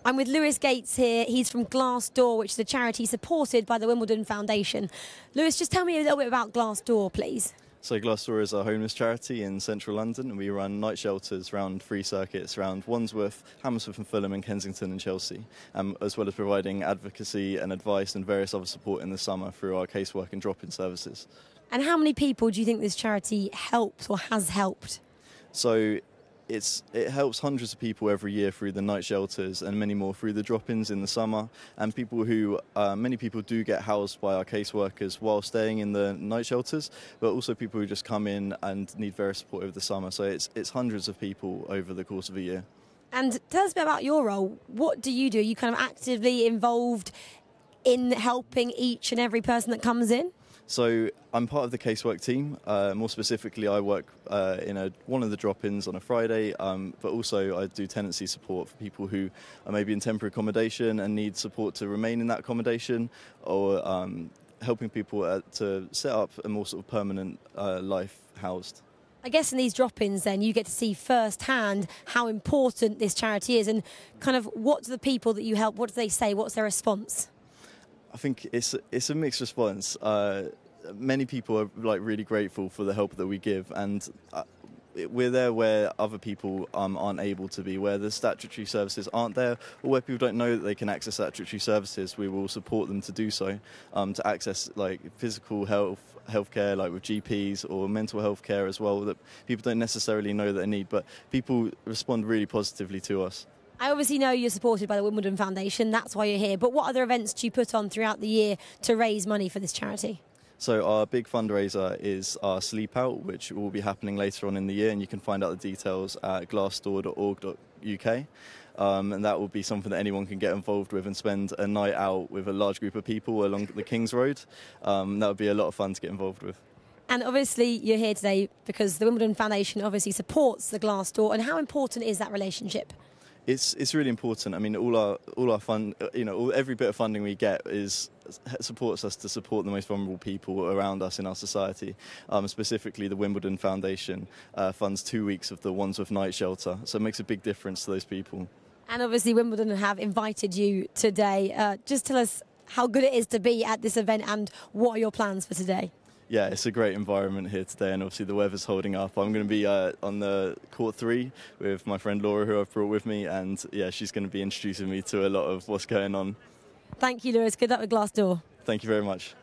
I'm with Lewis Gates here. He's from Glassdoor, which is a charity supported by the Wimbledon Foundation. Lewis, just tell me a little bit about Glassdoor, please. So Glassdoor is a homeless charity in central London, and we run night shelters around 3 circuits around Wandsworth, Hammersmith and Fulham, and Kensington and Chelsea, as well as providing advocacy and advice and various other support in the summer through our casework and drop-in services. And how many people do you think this charity helps or has helped? So it helps hundreds of people every year through the night shelters and many more through the drop-ins in the summer, and people who many people do get housed by our caseworkers while staying in the night shelters, but also people who just come in and need various support over the summer. So it's hundreds of people over the course of a year. And tell us a bit about your role. What do? Are you kind of actively involved in helping each and every person that comes in? So I'm part of the casework team. More specifically, I work in one of the drop-ins on a Friday, but also I do tenancy support for people who are maybe in temporary accommodation and need support to remain in that accommodation, or helping people to set up a more sort of permanent life housed. I guess in these drop-ins then you get to see firsthand how important this charity is, and kind of what do the people that you help, what do they say, what's their response? I think it's a mixed response. Many people are really grateful for the help that we give, and we're there where other people aren't able to be, where the statutory services aren't there, or where people don't know that they can access statutory services. We will support them to do so, to access physical healthcare, like with GPs, or mental health care as well, that people don't necessarily know that they need, but people respond really positively to us. I obviously know you're supported by the Wimbledon Foundation, that's why you're here, but what other events do you put on throughout the year to raise money for this charity? So our big fundraiser is our Sleep Out, which will be happening later on in the year, and you can find out the details at glassdoor.org.uk. And that will be something that anyone can get involved with and spend a night out with a large group of people along the King's Road. That would be a lot of fun to get involved with. And obviously you're here today because the Wimbledon Foundation obviously supports the Glassdoor, and how important is that relationship? It's really important. I mean, all our fund, every bit of funding we get supports us to support the most vulnerable people around us in our society. Specifically, the Wimbledon Foundation funds 2 weeks of the Wandsworth Night Shelter, so it makes a big difference to those people. And obviously, Wimbledon have invited you today. Just tell us how good it is to be at this event, and what are your plans for today? Yeah, it's a great environment here today, and obviously the weather's holding up. I'm going to be on the court 3 with my friend Laura, who I've brought with me, and yeah, she's going to be introducing me to a lot of what's going on. Thank you, Lewis. Good luck with Glassdoor. Thank you very much.